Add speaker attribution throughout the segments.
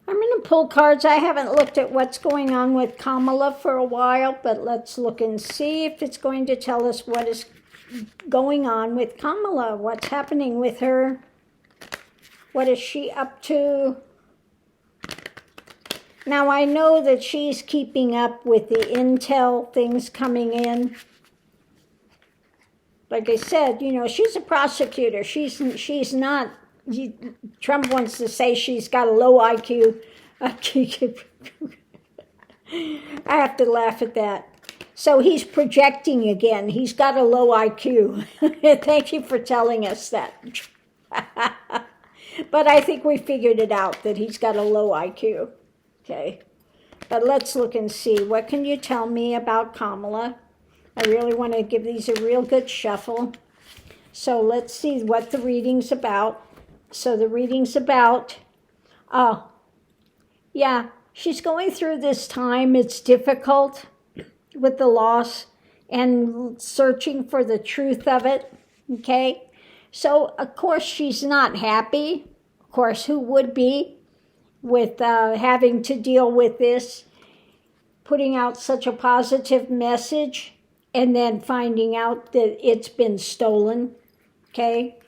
Speaker 1: I'm going to pull cards. I haven't looked at what's going on with Kamala for a while, but let's look and see if it's going to tell us what is going on with Kamala. What's happening with her? What is she up to? Now, I know that she's keeping up with the intel things coming in. Like I said, you know, she's a prosecutor. She's not, Trump wants to say she's got a low IQ. I have to laugh at that. So he's projecting again. He's got a low IQ. Thank you for telling us that. But I think we figured it out that he's got a low IQ. Okay. But let's look and see. What can you tell me about Kamala? I really want to give these a real good shuffle. So let's see what the reading's about. So the reading's about, yeah, she's going through this time. It's difficult with the loss and searching for the truth of it, okay? So, of course, she's not happy. Of course, who would be with having to deal with this, putting out such a positive message, and then finding out that it's been stolen, okay?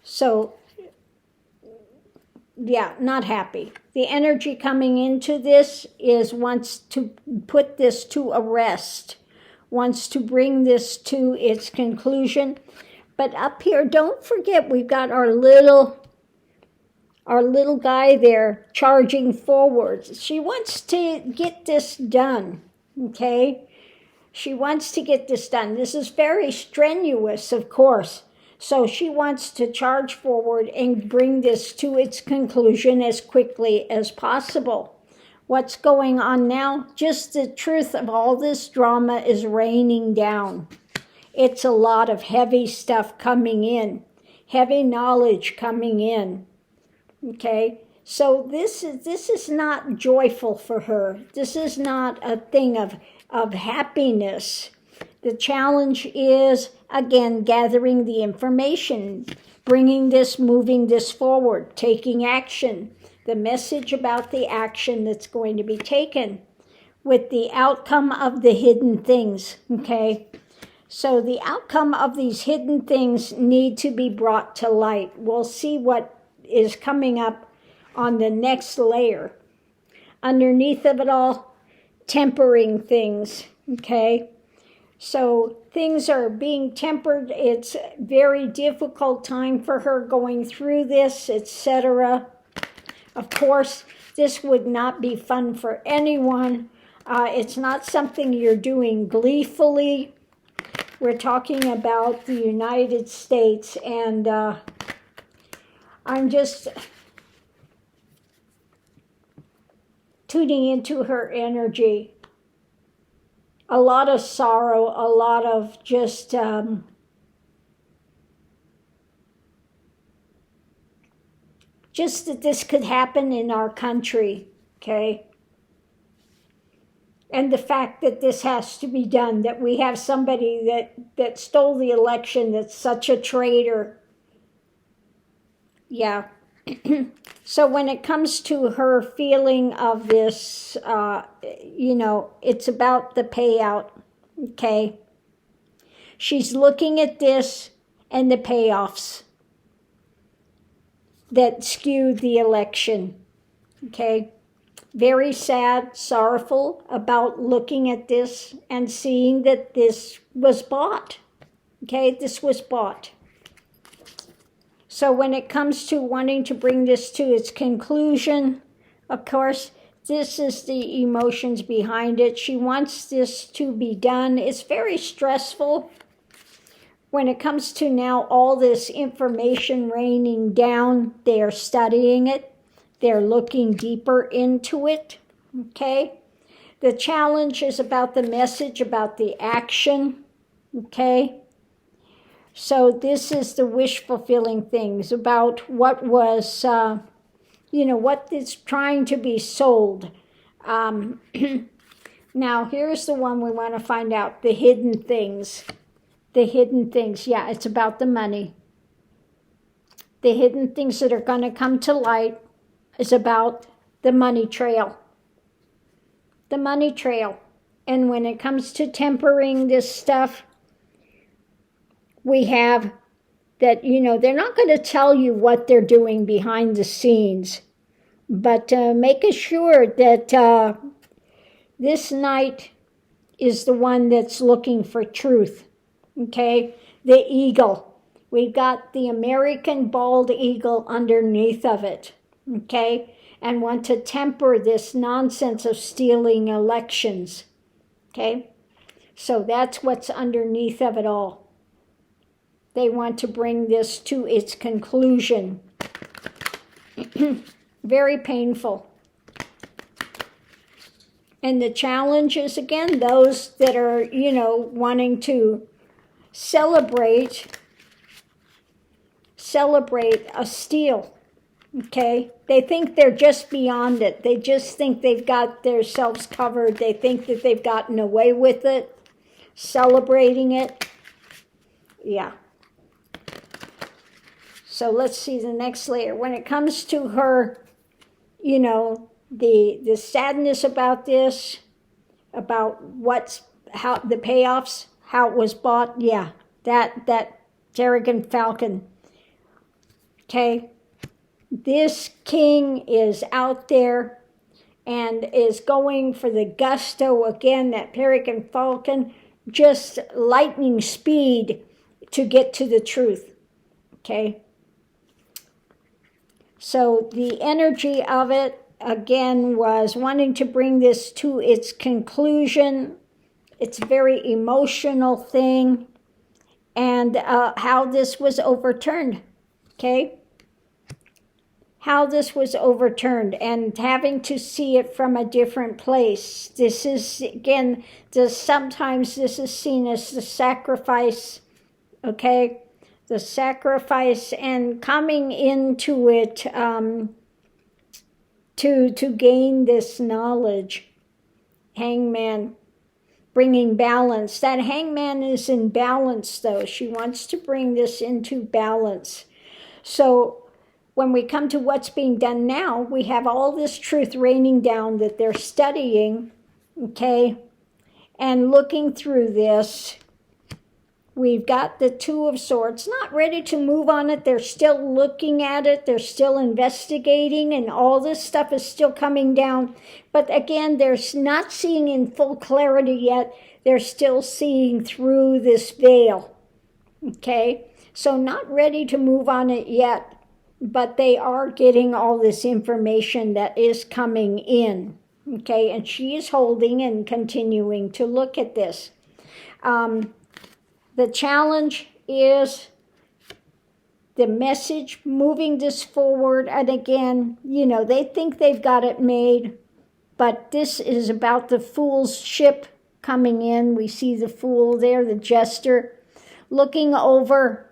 Speaker 1: So, yeah, not happy. The energy coming into this is wants to put this to a rest, wants to bring this to its conclusion. But up here, don't forget, we've got our little guy there charging forward. She wants to get this done, okay? She wants to get this done. This is very strenuous, of course. So she wants to charge forward and bring this to its conclusion as quickly as possible. What's going on now? Just the truth of all this drama is raining down. It's a lot of heavy stuff coming in, heavy knowledge coming in. Okay, so this is not joyful for her. This is not a thing of happiness. The challenge is, again, gathering the information, bringing this, moving this forward, taking action. The message about the action that's going to be taken with the outcome of the hidden things, okay? So the outcome of these hidden things need to be brought to light. We'll see what is coming up on the next layer. Underneath of it all, tempering things, okay? So things are being tempered. It's a very difficult time for her going through this, etc. Of course, this would not be fun for anyone. It's not something you're doing gleefully. We're talking about the United States, and I'm just tuning into her energy. A lot of sorrow, a lot of just that this could happen in our country, okay? And the fact that this has to be done, that we have somebody that stole the election, that's such a traitor. Yeah. So when it comes to her feeling of this, it's about the payout, okay? She's looking at this and the payoffs that skewed the election, okay? Very sad, sorrowful about looking at this and seeing that this was bought, okay? This was bought. So when it comes to wanting to bring this to its conclusion, of course, this is the emotions behind it. She wants this to be done. It's very stressful when it comes to now all this information raining down. They are studying it. They're looking deeper into it, okay? The challenge is about the message, about the action, okay? So this is the wish-fulfilling things about what was, what is trying to be sold. Now, here's the one we want to find out, the hidden things. The hidden things, yeah, it's about the money. The hidden things that are going to come to light is about the money trail. The money trail. And when it comes to tempering this stuff, we have that, they're not going to tell you what they're doing behind the scenes, but make assured that this knight is the one that's looking for truth, okay? The eagle. We've got the American bald eagle underneath of it, okay? And want to temper this nonsense of stealing elections, okay? So that's what's underneath of it all. They want to bring this to its conclusion. Very painful. And the challenge is, again, those that are, wanting to celebrate a steal, okay? They think they're just beyond it. They just think they've got themselves covered. They think that they've gotten away with it, celebrating it. Yeah. So let's see the next layer. When it comes to her, the sadness about this, about how the payoffs, how it was bought, yeah, that arrogant falcon. Okay, this king is out there and is going for the gusto again, that arrogant falcon, just lightning speed to get to the truth. Okay. So the energy of it, again, was wanting to bring this to its conclusion. It's a very emotional thing. And how this was overturned, okay? How this was overturned and having to see it from a different place. This is, again, sometimes this is seen as the sacrifice, okay? The sacrifice and coming into it to gain this knowledge. Hangman, bringing balance. That hangman is in balance, though. She wants to bring this into balance. So when we come to what's being done now, we have all this truth raining down that they're studying, okay, and looking through this. We've got the Two of Swords, not ready to move on it. They're still looking at it. They're still investigating, and all this stuff is still coming down. But again, they're not seeing in full clarity yet. They're still seeing through this veil. Okay? So not ready to move on it yet, but they are getting all this information that is coming in. Okay? And she is holding and continuing to look at this. The challenge is the message, moving this forward. And again, they think they've got it made, but this is about the Fool's ship coming in. We see the Fool there, the jester, looking over,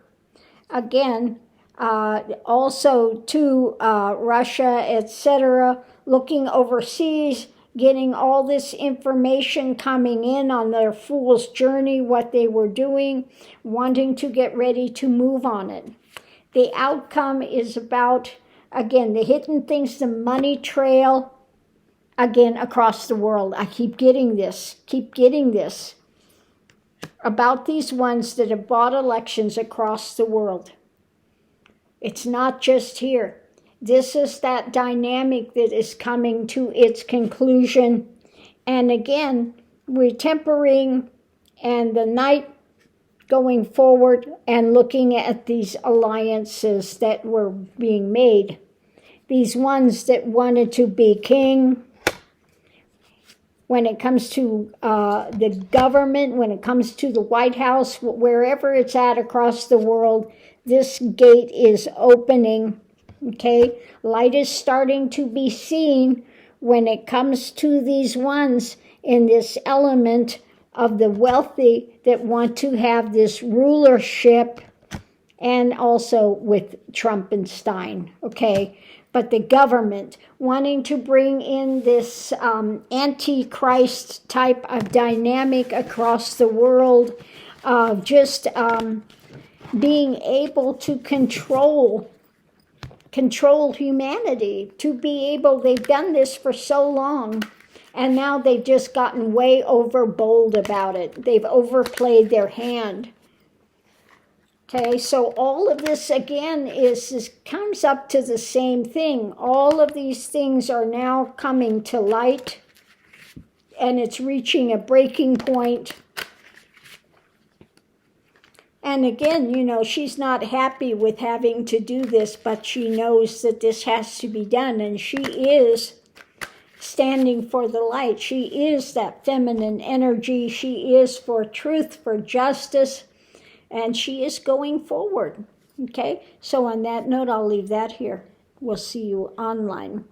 Speaker 1: again, also to Russia, etc., looking overseas, getting all this information coming in on their fool's journey, what they were doing, wanting to get ready to move on it. The outcome is about, again, the hidden things, the money trail, again, across the world. I keep getting this, about these ones that have bought elections across the world. It's not just here. This is that dynamic that is coming to its conclusion. And again, we're tempering and the knight going forward and looking at these alliances that were being made. These ones that wanted to be king. When it comes to the government, when it comes to the White House, wherever it's at across the world, this gate is opening. Okay, light is starting to be seen when it comes to these ones in this element of the wealthy that want to have this rulership, and also with Trumpenstein, okay? But the government wanting to bring in this antichrist type of dynamic across the world, being able to control control humanity, to be able, they've done this for so long, and now they've just gotten way over bold about it. They've overplayed their hand. Okay, so all of this again comes up to the same thing. All of these things are now coming to light, and it's reaching a breaking point. And again, you know, she's not happy with having to do this, but she knows that this has to be done, and she is standing for the light. She is that feminine energy. She is for truth, for justice, and she is going forward. Okay, so on that note, I'll leave that here. We'll see you online.